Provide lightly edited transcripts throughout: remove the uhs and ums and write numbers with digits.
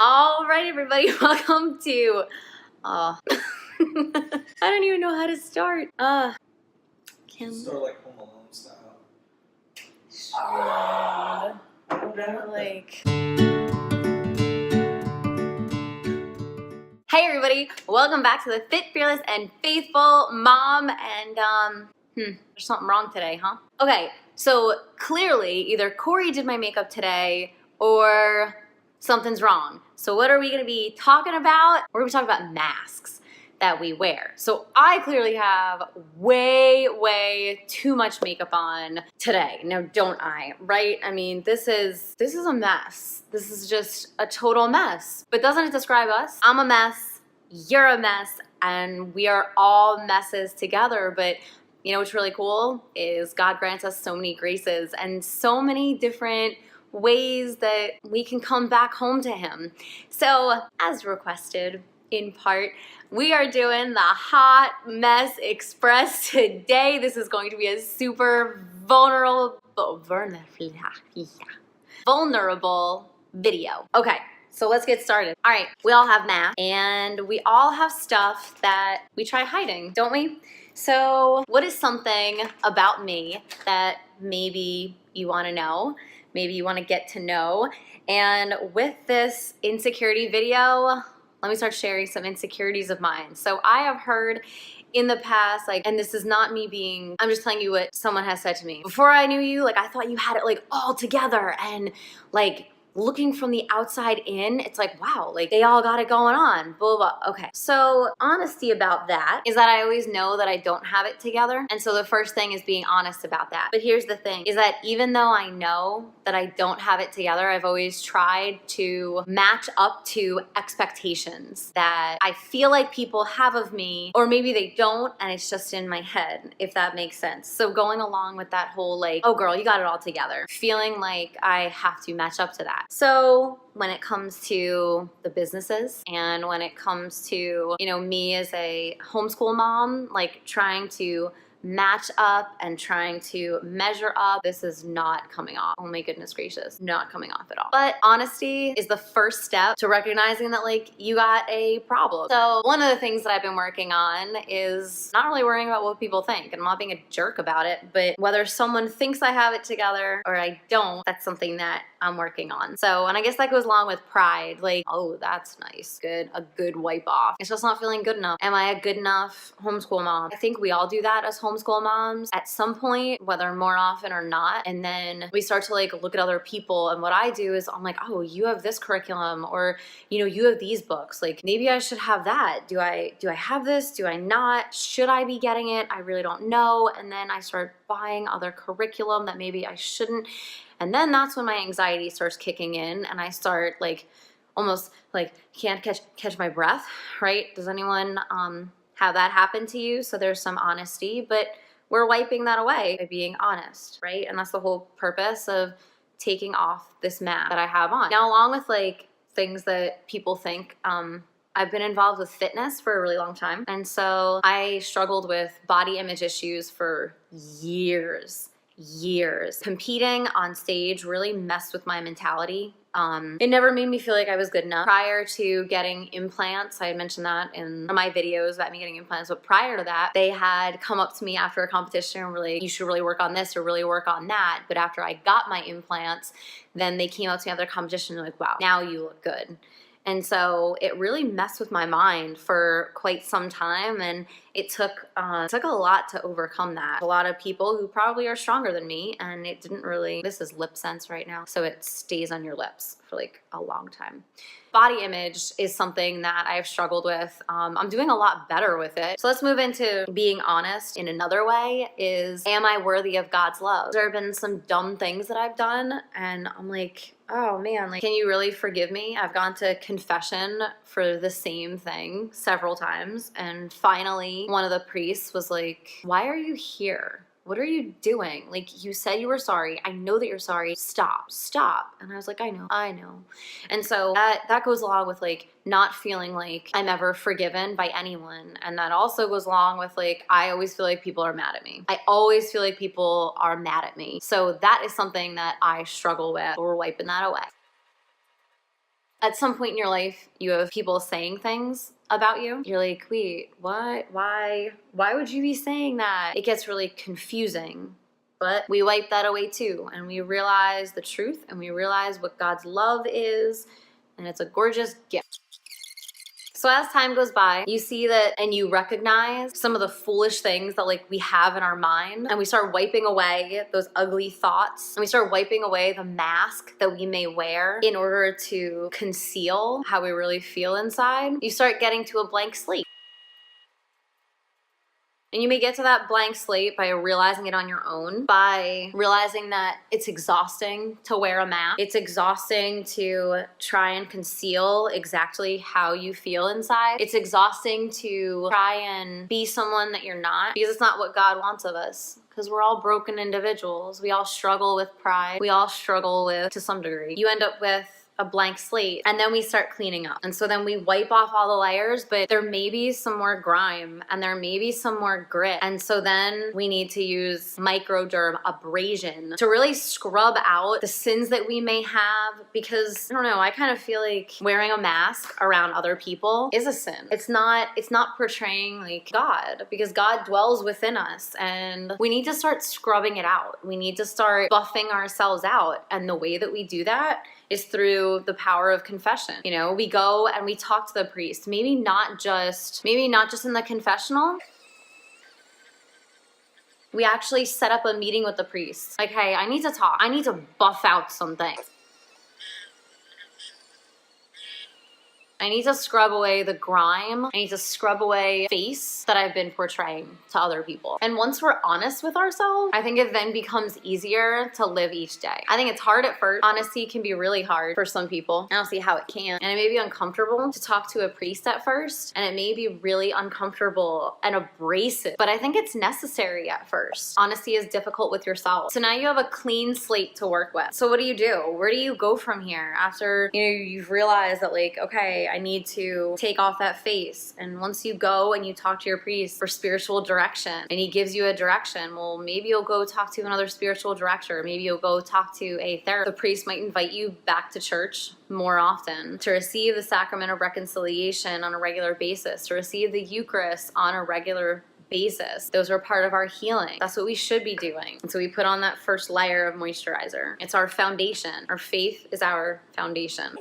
All right, everybody, welcome to, I don't even know how to start. Start like Home Alone style. Like, hey, everybody, welcome back to the Fit, Fearless, and Faithful Mom. And there's something wrong today, huh? Okay, so clearly either Corey did my makeup today or something's wrong. So what are we gonna be talking about? We're gonna be talking about masks that we wear. So I clearly have way too much makeup on today. Now, don't I, right? I mean, this is a mess. This is just a total mess. But doesn't it describe us? I'm a mess, you're a mess, and we are all messes together. But you know what's really cool is God grants us so many graces and so many different ways that we can come back home to Him. So, as requested, in part, we are doing the Hot Mess Express today. This is going to be a super vulnerable video. Okay, so let's get started. All right, we all have masks and we all have stuff that we try hiding, don't we? So what is something about me that maybe you want to know, maybe you want to get to know? And with this insecurity video, let me start sharing some insecurities of mine. So I have heard in the past, like, and this is not me being, I'm just telling you what someone has said to me. Before I knew you, like, I thought you had it like all together, and like, looking from the outside in, it's like, wow, like they all got it going on, blah, blah, blah. Okay, so honesty about that is that I always know that I don't have it together. And so the first thing is being honest about that. But here's the thing, is that even though I know that I don't have it together, I've always tried to match up to expectations that I feel like people have of me, or maybe they don't, and it's just in my head, if that makes sense. So going along with that whole like, oh girl, you got it all together, feeling like I have to match up to that. So when it comes to the businesses and when it comes to, you know, me as a homeschool mom, like trying to match up and trying to measure up, this is not coming off. Oh my goodness gracious, not coming off at all. But honesty is the first step to recognizing that like you got a problem. So one of the things that I've been working on is not really worrying about what people think, and I'm not being a jerk about it, but whether someone thinks I have it together or I don't, that's something that I'm working on. So, and I guess that goes along with pride, like, oh, that's nice, good, a good wipe off. It's just not feeling good enough. Am I a good enough homeschool mom? I think we all do that as homeschool moms at some point, whether more often or not. And then we start to like look at other people, and what I do is I'm like, oh, you have this curriculum, or you know, you have these books, like maybe I should have that. Do I have this? Do I not? Should I be getting it? I really don't know. And then I start buying other curriculum that maybe I shouldn't. And then that's when my anxiety starts kicking in, and I start like almost like can't catch my breath, right? Does anyone have that happen to you? So there's some honesty, but we're wiping that away by being honest, right? And that's the whole purpose of taking off this mask that I have on. Now, along with like things that people think, I've been involved with fitness for a really long time. And so I struggled with body image issues for years. Competing on stage really messed with my mentality. It never made me feel like I was good enough. Prior to getting implants, I had mentioned that in my videos about me getting implants, but prior to that, they had come up to me after a competition and were like, you should really work on this or really work on that. But after I got my implants, then they came up to me after the competition and like, wow, now you look good. And so it really messed with my mind for quite some time, and it took a lot to overcome that. A lot of people who probably are stronger than me, and it didn't really, this is lip sense right now, so it stays on your lips for like a long time. Body image is something that I've struggled with. I'm doing a lot better with it. So let's move into being honest in another way is, am I worthy of God's love? There have been some dumb things that I've done, and I'm like, oh man, like, can you really forgive me? I've gone to confession for the same thing several times, and finally one of the priests was like, why are you here? What are you doing? Like, you said you were sorry. I know that you're sorry. Stop. And I was like, I know. And so that goes along with like not feeling like I'm ever forgiven by anyone. And that also goes along with like, I always feel like people are mad at me. I always feel like people are mad at me. So that is something that I struggle with. We're wiping that away. At some point in your life, you have people saying things about you. You're like, wait, what? Why would you be saying that? It gets really confusing. But we wipe that away too, and we realize the truth, and we realize what God's love is, and it's a gorgeous gift. So as time goes by, you see that and you recognize some of the foolish things that like we have in our mind, and we start wiping away those ugly thoughts, and we start wiping away the mask that we may wear in order to conceal how we really feel inside. You start getting to a blank slate. And you may get to that blank slate by realizing it on your own, by realizing that it's exhausting to wear a mask. It's exhausting to try and conceal exactly how you feel inside. It's exhausting to try and be someone that you're not, because it's not what God wants of us. Because we're all broken individuals. We all struggle with pride. We all struggle with, to some degree. You end up with a blank slate, and then we start cleaning up. And so then we wipe off all the layers, but there may be some more grime, and there may be some more grit. And so then we need to use microderm abrasion to really scrub out the sins that we may have, because I don't know, I kind of feel like wearing a mask around other people is a sin. It's not portraying like God, because God dwells within us, and we need to start scrubbing it out. We need to start buffing ourselves out. And the way that we do that is through the power of confession. You know, we go and we talk to the priest, maybe not just in the confessional. We actually set up a meeting with the priest. Like, hey, I need to talk. I need to buff out some things. I need to scrub away the grime. I need to scrub away face that I've been portraying to other people. And once we're honest with ourselves, I think it then becomes easier to live each day. I think it's hard at first. Honesty can be really hard for some people. I don't see how it can. And it may be uncomfortable to talk to a priest at first. And it may be really uncomfortable and abrasive. But I think it's necessary at first. Honesty is difficult with yourself. So now you have a clean slate to work with. So what do you do? Where do you go from here after you've realized that, like, okay, I need to take off that face? And once you go and you talk to your priest for spiritual direction, and he gives you a direction, well, maybe you'll go talk to another spiritual director. Maybe you'll go talk to a therapist. The priest might invite you back to church more often, to receive the sacrament of reconciliation on a regular basis, to receive the Eucharist on a regular basis. Those are part of our healing. That's what we should be doing. And so we put on that first layer of moisturizer. It's our foundation. Our faith is our foundation.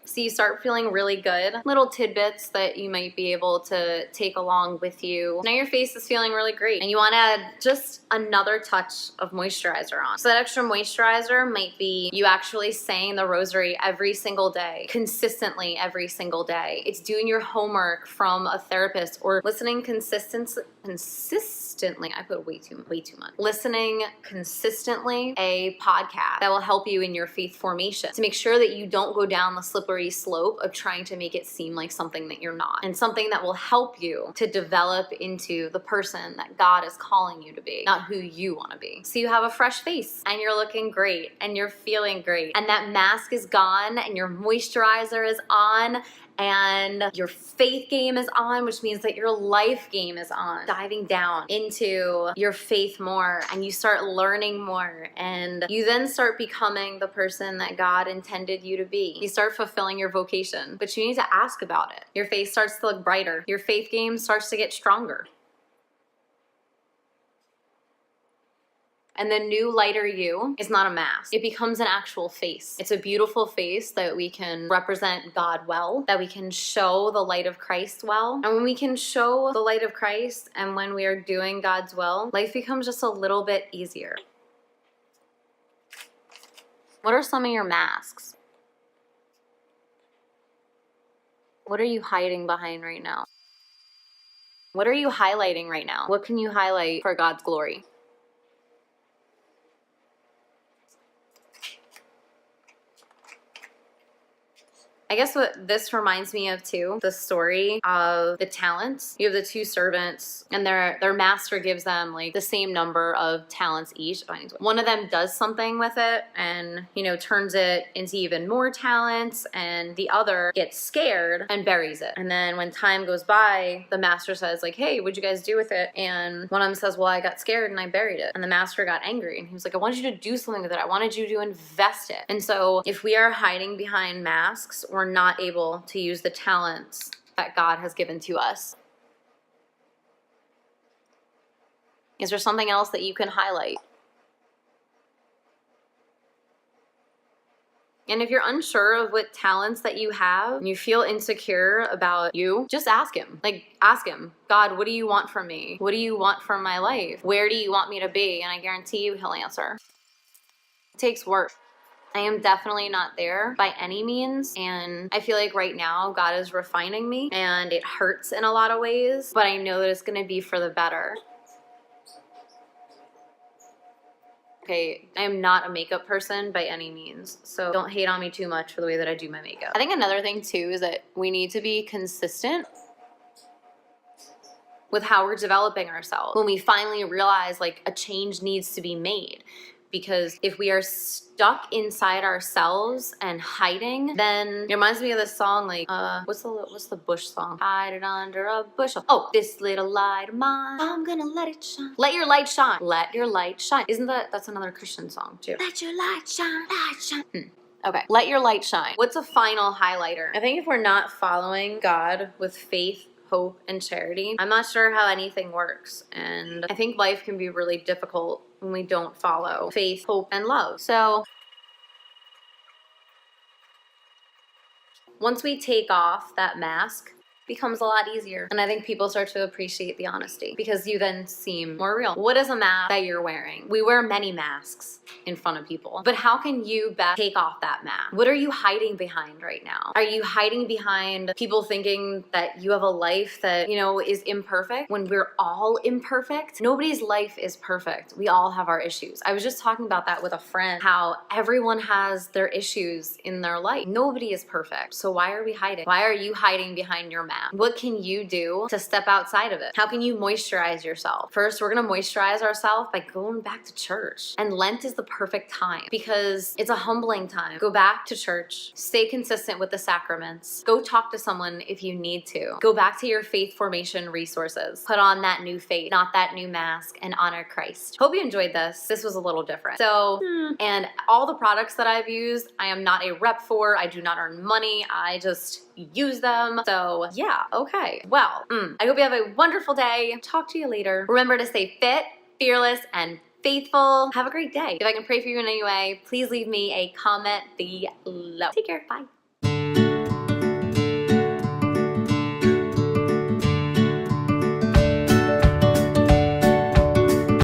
So you start feeling really good. Little tidbits that you might be able to take along with you. Now your face is feeling really great, and you want to add just another touch of moisturizer on. So that extra moisturizer might be you actually saying the rosary every single day, consistently every single day. It's doing your homework from a therapist, or listening consistently. I put way too much. Listening consistently a podcast that will help you in your faith formation, to make sure that you don't go down the slippery slope of trying to make it seem like something that you're not, and something that will help you to develop into the person that God is calling you to be, not who you want to be. So you have a fresh face, and you're looking great, and you're feeling great, and that mask is gone, and your moisturizer is on, and your faith game is on, which means that your life game is on. Diving down into your faith more, and you start learning more, and you then start becoming the person that God intended you to be. You start fulfilling your vocation, but you need to ask about it. Your face starts to look brighter. Your faith game starts to get stronger. And the new lighter you is not a mask. It becomes an actual face. It's a beautiful face that we can represent God well, that we can show the light of Christ well. And when we can show the light of Christ, and when we are doing God's will, life becomes just a little bit easier. What are some of your masks? What are you hiding behind right now? What are you highlighting right now? What can you highlight for God's glory? I guess what this reminds me of too, the story of the talents. You have the two servants and their master gives them like the same number of talents each. One of them does something with it and, you know, turns it into even more talents, and the other gets scared and buries it. And then when time goes by, the master says like, hey, what'd you guys do with it? And one of them says, well, I got scared and I buried it. And the master got angry and he was like, I wanted you to do something with it. I wanted you to invest it. And so if we are hiding behind masks, we're not able to use the talents that God has given to us. Is there something else that you can highlight? And if you're unsure of what talents that you have and you feel insecure about you, just ask him. Like, ask him, God, what do you want from me? What do you want from my life? Where do you want me to be? And I guarantee you he'll answer. It takes work. I am definitely not there by any means, and I feel like right now God is refining me and it hurts in a lot of ways, but I know that it's going to be for the better. Okay, I am not a makeup person by any means, so don't hate on me too much for the way that I do my makeup. I think another thing too is that we need to be consistent with how we're developing ourselves when we finally realize like a change needs to be made. Because if we are stuck inside ourselves and hiding, then it reminds me of this song like, what's the Bush song? Hide it under a bushel. Oh, this little light of mine, I'm gonna let it shine. Let your light shine. Let your light shine. Isn't that's another Christian song too? Let your light shine, light shine. Okay, let your light shine. What's a final highlighter? I think if we're not following God with faith, hope, and charity, I'm not sure how anything works. And I think life can be really difficult when we don't follow faith, hope, and love. So once we take off that mask, it becomes a lot easier. And I think people start to appreciate the honesty because you then seem more real. What is a mask that you're wearing? We wear many masks in front of people, but how can you best take off that mask? What are you hiding behind right now? Are you hiding behind people thinking that you have a life that, you know, is imperfect when we're all imperfect? Nobody's life is perfect. We all have our issues. I was just talking about that with a friend, how everyone has their issues in their life. Nobody is perfect. So why are we hiding? Why are you hiding behind your mask? What can you do to step outside of it? How can you moisturize yourself? First, we're gonna moisturize ourselves by going back to church. And Lent is the perfect time because it's a humbling time. Go back to church, stay consistent with the sacraments, go talk to someone if you need to. Go back to your faith formation resources. Put on that new faith, not that new mask, and honor Christ. Hope you enjoyed this. This was a little different. So, and all the products that I've used, I am not a rep for. I do not earn money. I just use them. So yeah, okay. Well, I hope you have a wonderful day. Talk to you later. Remember to stay fit, fearless, and faithful. Have a great day. If I can pray for you in any way, please leave me a comment below. Take care. Bye.